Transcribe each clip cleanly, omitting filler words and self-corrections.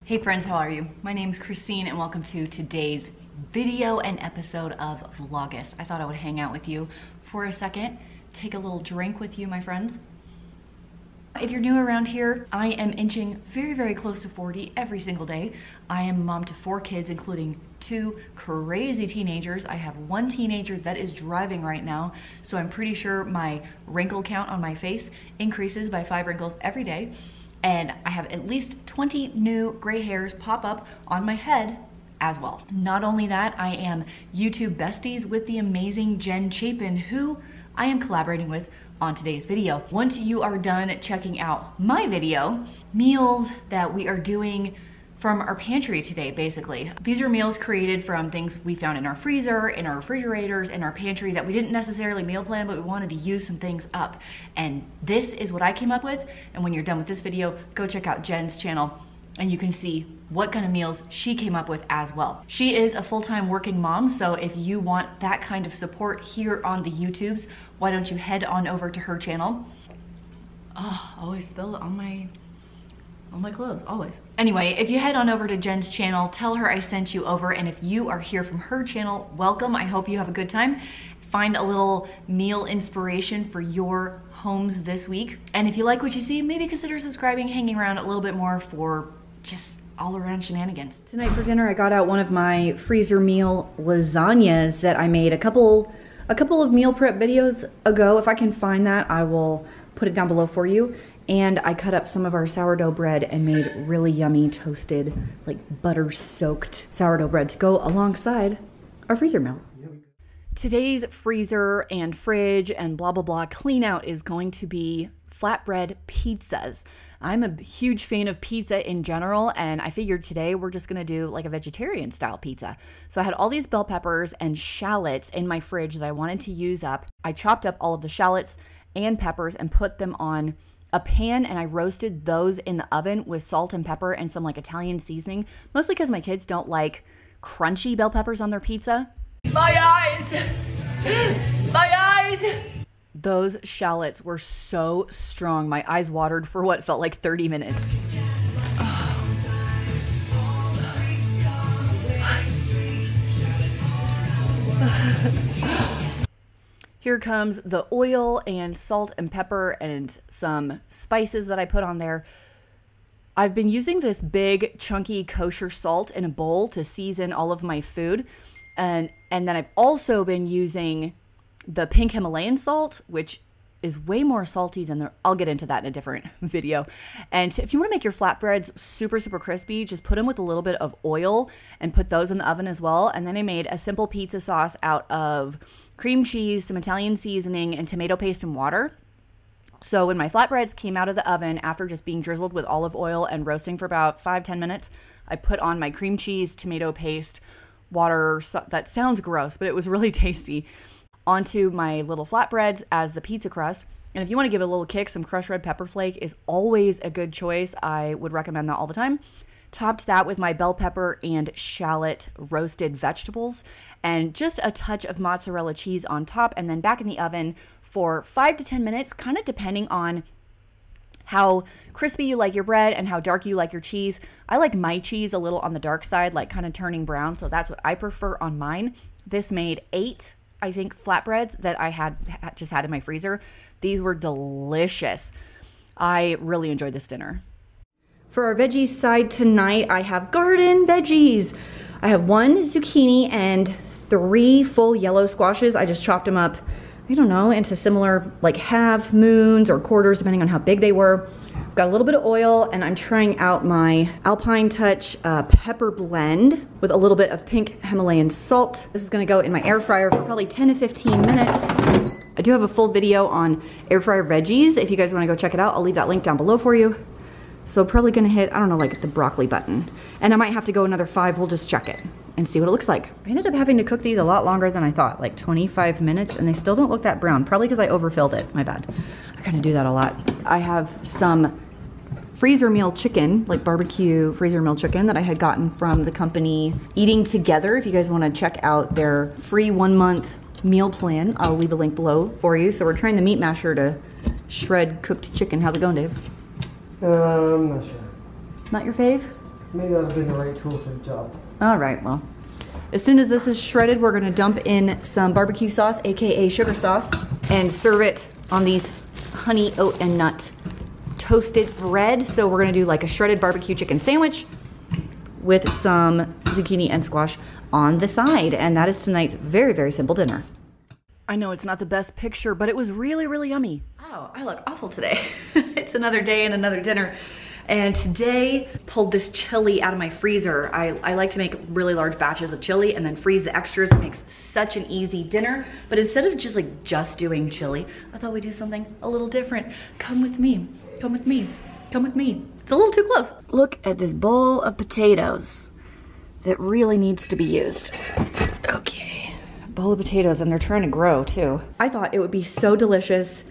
Hey friends, how are you? My name's Christine and welcome to today's video and episode of Vlogust. I thought I would hang out with you for a second, take a little drink with you, my friends. If you're new around here, I am inching very close to 40 every single day. I am a mom to 4 kids, including 2 crazy teenagers. I have 1 teenager that is driving right now, so I'm pretty sure my wrinkle count on my face increases by 5 wrinkles every day. And I have at least 20 new gray hairs pop up on my head as well. Not only that, I am YouTube besties with the amazing Jen Chapin, who I am collaborating with on today's video. Once you are done checking out my video, meals that we are doing from our pantry today, basically. These are meals created from things we found in our freezer, in our refrigerators, in our pantry that we didn't necessarily meal plan, but we wanted to use some things up. And this is what I came up with. And when you're done with this video, go check out Jen's channel and you can see what kind of meals she came up with as well. She is a full-time working mom, so if you want that kind of support here on the YouTubes, why don't you head on over to her channel. Oh, I always spill it on my clothes, always. Anyway, if you head on over to Jen's channel, tell her I sent you over, and if you are here from her channel, welcome. I hope you have a good time. Find a little meal inspiration for your homes this week. And if you like what you see, maybe consider subscribing, hanging around a little bit more for just all around shenanigans. Tonight for dinner, I got out one of my freezer meal lasagnas that I made a couple of meal prep videos ago. If I can find that, I will put it down below for you. And I cut up some of our sourdough bread and made really yummy toasted, like butter-soaked sourdough bread to go alongside our freezer meal. Today's freezer and fridge and blah, blah, blah clean out is going to be flatbread pizzas. I'm a huge fan of pizza in general, and I figured today we're just gonna do like a vegetarian style pizza. So I had all these bell peppers and shallots in my fridge that I wanted to use up. I chopped up all of the shallots and peppers and put them on a pan, and I roasted those in the oven with salt and pepper and some like Italian seasoning, mostly because my kids don't like crunchy bell peppers on their pizza. My eyes! My eyes! Those shallots were so strong. My eyes watered for what felt like 30 minutes. Here comes the oil and salt and pepper and some spices that I put on there. I've been using this big chunky kosher salt in a bowl to season all of my food. And then I've also been using the pink Himalayan salt, which is way more salty than I'll get into that in a different video. And if you want to make your flatbreads super crispy, just put them with a little bit of oil and put those in the oven as well. And then I made a simple pizza sauce out of cream cheese, some Italian seasoning, and tomato paste and water. So when my flatbreads came out of the oven after just being drizzled with olive oil and roasting for about 5-10 minutes, I put on my cream cheese, tomato paste, water. That sounds gross, but it was really tasty. Onto my little flatbreads as the pizza crust. And if you want to give it a little kick, some crushed red pepper flake is always a good choice. I would recommend that all the time. Topped that with my bell pepper and shallot roasted vegetables and just a touch of mozzarella cheese on top, and then back in the oven for 5 to 10 minutes, kind of depending on how crispy you like your bread and how dark you like your cheese. I like my cheese a little on the dark side, like kind of turning brown, so that's what I prefer on mine. This made 8, I think, flatbreads that I just had in my freezer. These were delicious. I really enjoyed this dinner. For our veggie side tonight, I have garden veggies. I have 1 zucchini and 3 full yellow squashes. I just chopped them up, I don't know, into similar like half moons or quarters, depending on how big they were. I've got a little bit of oil, and I'm trying out my Alpine Touch pepper blend with a little bit of pink Himalayan salt. This is gonna go in my air fryer for probably 10 to 15 minutes. I do have a full video on air fryer veggies. If you guys wanna go check it out, I'll leave that link down below for you. So probably gonna hit, I don't know, like the broccoli button. And I might have to go another 5, we'll just check it and see what it looks like. I ended up having to cook these a lot longer than I thought, like 25 minutes, and they still don't look that brown, probably because I overfilled it, my bad. I kinda do that a lot. I have some freezer meal chicken, like barbecue freezer meal chicken that I had gotten from the company Eating Together. If you guys wanna check out their free 1-month meal plan, I'll leave a link below for you. So we're trying the meat masher to shred cooked chicken. How's it going, Dave? I'm not sure. Not your fave? Maybe I'm doing the right tool for the job. All right, well, as soon as this is shredded, we're gonna dump in some barbecue sauce, AKA sugar sauce, and serve it on these honey, oat, and nut toasted bread. So we're gonna do like a shredded barbecue chicken sandwich with some zucchini and squash on the side. And that is tonight's very, very simple dinner. I know it's not the best picture, but it was really, really yummy. Oh, I look awful today. It's another day and another dinner. And today, pulled this chili out of my freezer. I like to make really large batches of chili and then freeze the extras. It makes such an easy dinner. But instead of just doing chili, I thought we'd do something a little different. Come with me, come with me, come with me. It's a little too close. Look at this bowl of potatoes that really needs to be used. Okay, a bowl of potatoes, and they're trying to grow too. I thought it would be so delicious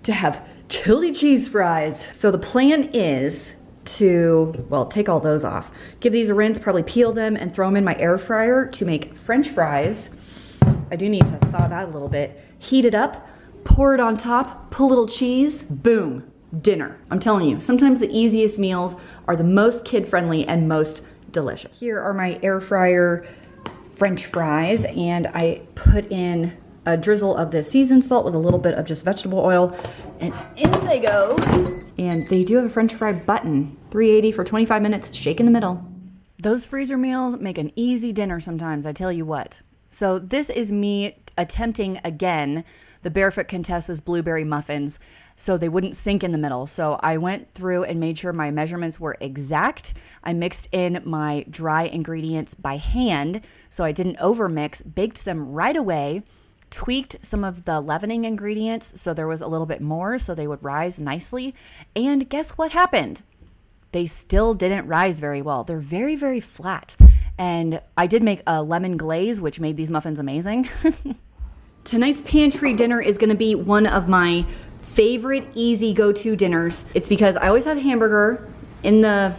to have chili cheese fries. So the plan is to, well, take all those off, give these a rinse, probably peel them and throw them in my air fryer to make French fries. I do need to thaw that a little bit. Heat it up, pour it on top, put a little cheese, boom, dinner. I'm telling you, sometimes the easiest meals are the most kid-friendly and most delicious. Here are my air fryer French fries, and I put in a drizzle of the seasoned salt with a little bit of just vegetable oil, and in they go. And they do have a French fry button, 380 for 25 minutes, shake in the middle. Those freezer meals make an easy dinner sometimes, I tell you what. So this is me attempting again the Barefoot Contessa's blueberry muffins so they wouldn't sink in the middle. So I went through and made sure my measurements were exact. I mixed in my dry ingredients by hand so I didn't overmix, baked them right away, tweaked some of the leavening ingredients so there was a little bit more so they would rise nicely. And guess what happened? They still didn't rise very well. They're very, very flat. And I did make a lemon glaze, which made these muffins amazing. Tonight's pantry dinner is gonna be one of my favorite easy go-to dinners. It's because I always have hamburger in the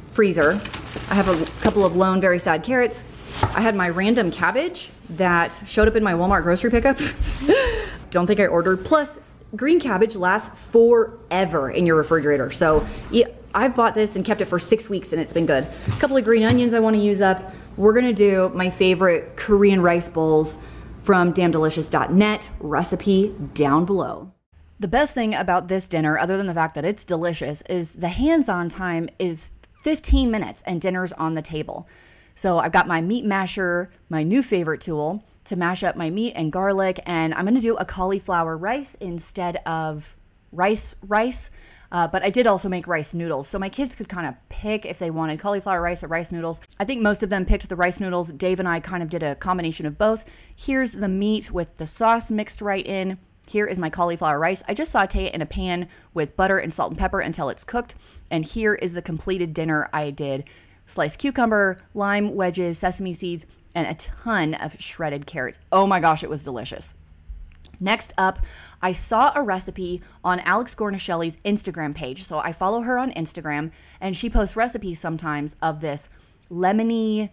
freezer. I have a couple of lone very sad carrots. I had my random cabbage that showed up in my Walmart grocery pickup. Don't think I ordered. Plus, green cabbage lasts forever in your refrigerator. So yeah, I've bought this and kept it for 6 weeks and it's been good. A couple of green onions I want to use up. We're gonna do my favorite Korean rice bowls from damndelicious.net, recipe down below. The best thing about this dinner, other than the fact that it's delicious, is the hands-on time is 15 minutes and dinner's on the table. So I've got my meat masher, my new favorite tool, to mash up my meat and garlic, and I'm gonna do a cauliflower rice instead of rice. But I did also make rice noodles, so my kids could kind of pick if they wanted cauliflower rice or rice noodles. I think most of them picked the rice noodles. Dave and I kind of did a combination of both. Here's the meat with the sauce mixed right in. Here is my cauliflower rice. I just saute it in a pan with butter and salt and pepper until it's cooked. And here is the completed dinner I did. Sliced cucumber, lime wedges, sesame seeds, and a ton of shredded carrots. Oh my gosh, it was delicious. Next up, I saw a recipe on Alex Gornishelli's Instagram page. So I follow her on Instagram, and she posts recipes sometimes of this lemony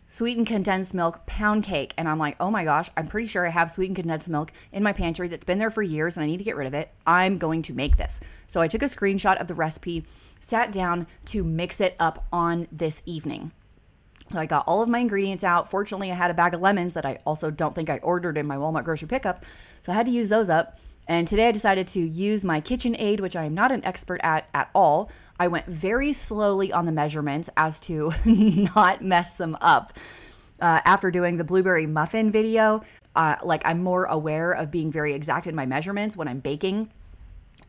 sweetened condensed milk pound cake. And I'm like, oh my gosh, I'm pretty sure I have sweetened condensed milk in my pantry that's been there for years and I need to get rid of it. I'm going to make this. So I took a screenshot of the recipe, sat down to mix it up on this evening. So I got all of my ingredients out. Fortunately, I had a bag of lemons that I also don't think I ordered in my Walmart grocery pickup. So I had to use those up. And today I decided to use my KitchenAid, which I am not an expert at all. I went very slowly on the measurements as to not mess them up. After doing the blueberry muffin video, I'm more aware of being very exact in my measurements when I'm baking.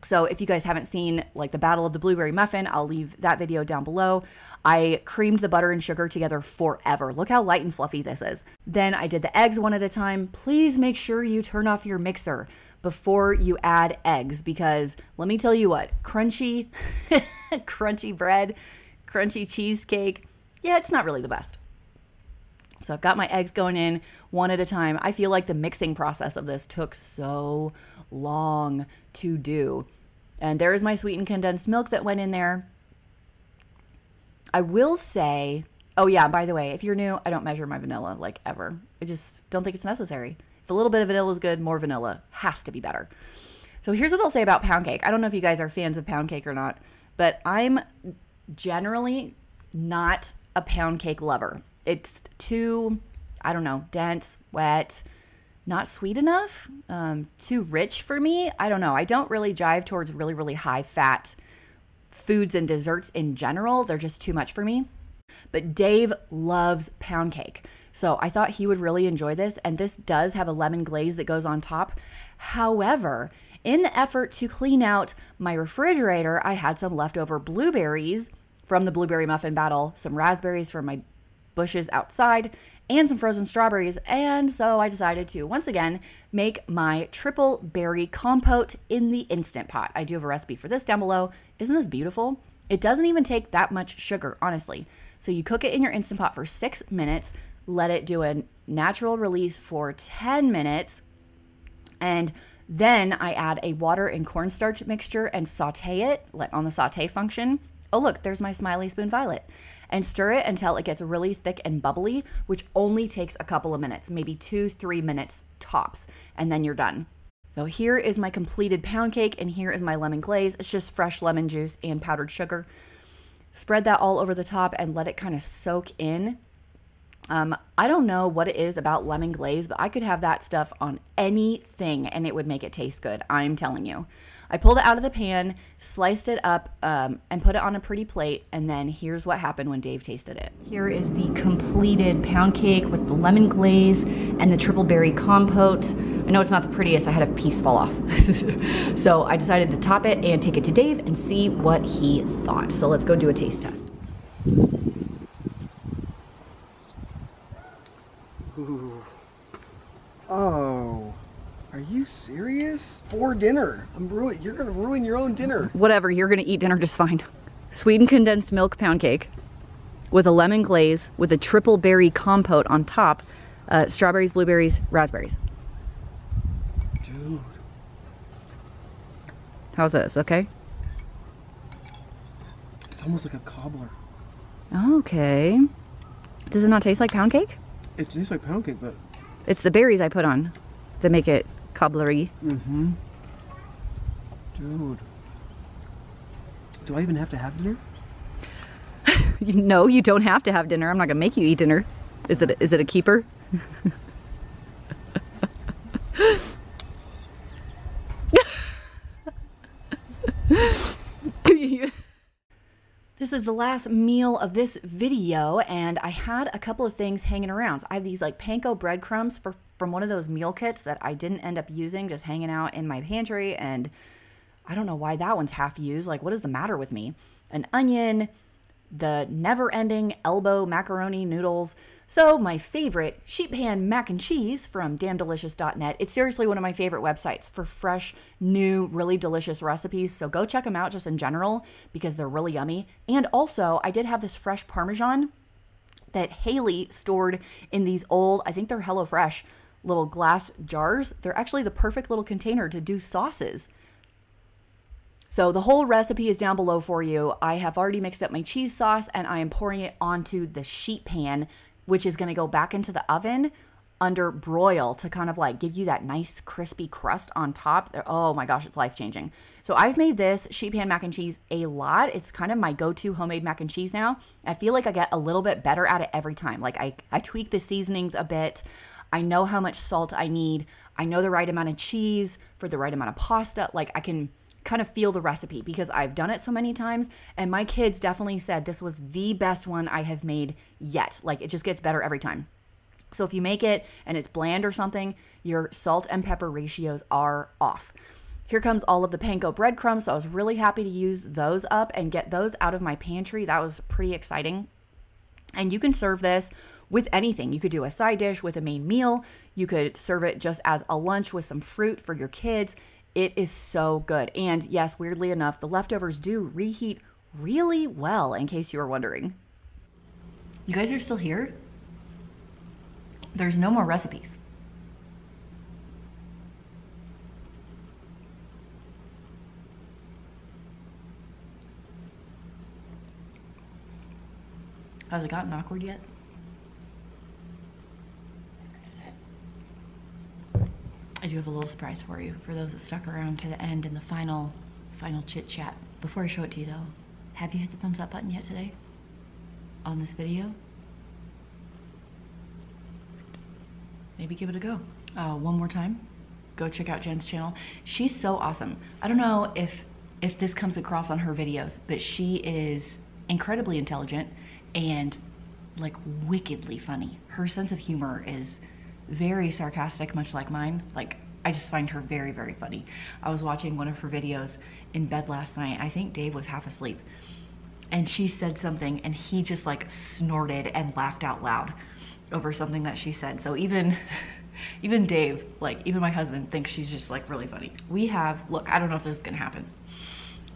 So if you guys haven't seen like the Battle of the Blueberry Muffin, I'll leave that video down below. I creamed the butter and sugar together forever. Look how light and fluffy this is. Then I did the eggs one at a time. Please make sure you turn off your mixer before you add eggs, because let me tell you what, crunchy, crunchy bread, crunchy cheesecake, yeah, it's not really the best. So I've got my eggs going in one at a time. I feel like the mixing process of this took so long to do. And there's my sweetened condensed milk that went in there. I will say, oh yeah, by the way, if you're new, I don't measure my vanilla like ever. I just don't think it's necessary. If a little bit of vanilla is good, more vanilla has to be better. So here's what I'll say about pound cake. I don't know if you guys are fans of pound cake or not, but I'm generally not a pound cake lover. It's too, I don't know, dense, wet, not sweet enough, too rich for me. I don't know. I don't really jive towards really, really high fat foods and desserts in general. They're just too much for me. But Dave loves pound cake. So I thought he would really enjoy this. And this does have a lemon glaze that goes on top. However, in the effort to clean out my refrigerator, I had some leftover blueberries from the blueberry muffin battle, some raspberries from my bushes outside, and some frozen strawberries. And so I decided to, once again, make my triple berry compote in the Instant Pot. I do have a recipe for this down below. Isn't this beautiful? It doesn't even take that much sugar, honestly. So you cook it in your Instant Pot for 6 minutes, let it do a natural release for 10 minutes, and then I add a water and cornstarch mixture and saute it on the saute function. Oh, look, there's my Smiley Spoon Violet. And stir it until it gets really thick and bubbly, which only takes a couple of minutes, maybe 2-3 minutes tops, and then you're done. So here is my completed pound cake, and here is my lemon glaze. It's just fresh lemon juice and powdered sugar. Spread that all over the top and let it kind of soak in. I don't know what it is about lemon glaze, but I could have that stuff on anything and it would make it taste good. I'm telling you. I pulled it out of the pan, sliced it up, and put it on a pretty plate. And then here's what happened when Dave tasted it. Here is the completed pound cake with the lemon glaze and the triple berry compote. I know it's not the prettiest. I had a piece fall off. So I decided to top it and take it to Dave and see what he thought. So let's go do a taste test. Ooh. Oh, are you serious? For dinner. You're gonna ruin your own dinner. Whatever, you're gonna eat dinner just fine. Sweetened condensed milk pound cake with a lemon glaze with a triple berry compote on top. Strawberries, blueberries, raspberries. Dude. How's this, okay? It's almost like a cobbler. Okay. Does it not taste like pound cake? It tastes like pound cake, but... It's the berries I put on that make it cobblery. Mm-hmm. Dude. Do I even have to have dinner? No, you don't have to have dinner. I'm not gonna make you eat dinner. Is it a keeper? This is the last meal of this video, and I had a couple of things hanging around. So I have these like panko breadcrumbs from one of those meal kits that I didn't end up using, just hanging out in my pantry, and I don't know why that one's half used. Like, what is the matter with me? An onion, the never-ending elbow macaroni noodles. So my favorite, sheet pan mac and cheese from damndelicious.net. It's seriously one of my favorite websites for fresh, new, really delicious recipes. So go check them out just in general because they're really yummy. And also, I did have this fresh Parmesan that Haley stored in these old, I think they're HelloFresh, little glass jars. They're actually the perfect little container to do sauces. So the whole recipe is down below for you. I have already mixed up my cheese sauce and I am pouring it onto the sheet pan, which is going to go back into the oven under broil to kind of like give you that nice crispy crust on top. Oh my gosh, it's life-changing. So I've made this sheet pan mac and cheese a lot. It's kind of my go-to homemade mac and cheese now. I feel like I get a little bit better at it every time. Like I tweak the seasonings a bit. I know how much salt I need. I know the right amount of cheese for the right amount of pasta. Like I can kind of feel the recipe because I've done it so many times, and my kids definitely said this was the best one I have made yet. Like it just gets better every time. So if you make it and it's bland or something, your salt and pepper ratios are off. Here comes all of the panko breadcrumbs. So I was really happy to use those up and get those out of my pantry. That was pretty exciting. And you can serve this with anything. You could do a side dish with a main meal. You could serve it just as a lunch with some fruit for your kids. It is so good. And yes, weirdly enough, the leftovers do reheat really well, in case you were wondering. You guys are still here? There's no more recipes. Has it gotten awkward yet? I do have a little surprise for you, for those that stuck around to the end in the final chit chat. Before I show it to you though, have you hit the thumbs up button yet today? on this video, maybe give it a go. One more time, go check out Jen's channel. She's so awesome. I don't know if this comes across on her videos, but she is incredibly intelligent and like wickedly funny. Her sense of humor is very sarcastic, much like mine. Like, I just find her very, very funny. I was watching one of her videos in bed last night. I think Dave was half asleep, and she said something and he just like snorted and laughed out loud over something that she said. So even Dave, like even my husband, thinks she's just like really funny. We have, look, I don't know if this is gonna happen,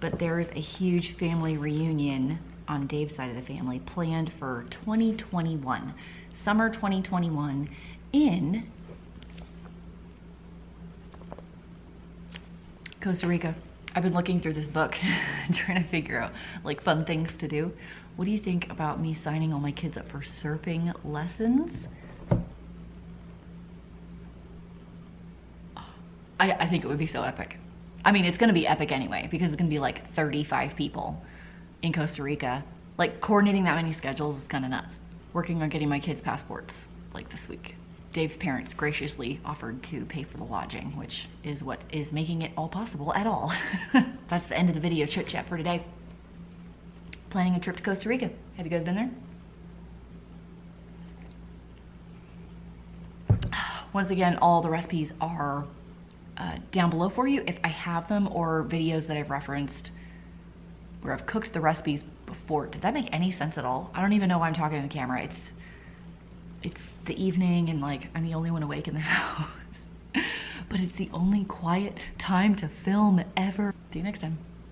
but there's a huge family reunion on Dave's side of the family planned for 2021, summer 2021 in Costa Rica. I've been looking through this book trying to figure out like fun things to do. What do you think about me signing all my kids up for surfing lessons? I think it would be so epic. I mean, it's gonna be epic anyway, because it's gonna be like 35 people in Costa Rica. Like, coordinating that many schedules is kind of nuts. Working on getting my kids' passports like this week. Dave's parents graciously offered to pay for the lodging, which is what is making it all possible at all. That's the end of the video chit chat for today. Planning a trip to Costa Rica. Have you guys been there? Once again, all the recipes are down below for you if I have them, or videos that I've referenced where I've cooked the recipes before. Did that make any sense at all? I don't even know why I'm talking to the camera. It's the evening and like I'm the only one awake in the house. But it's the only quiet time to film ever. See you next time.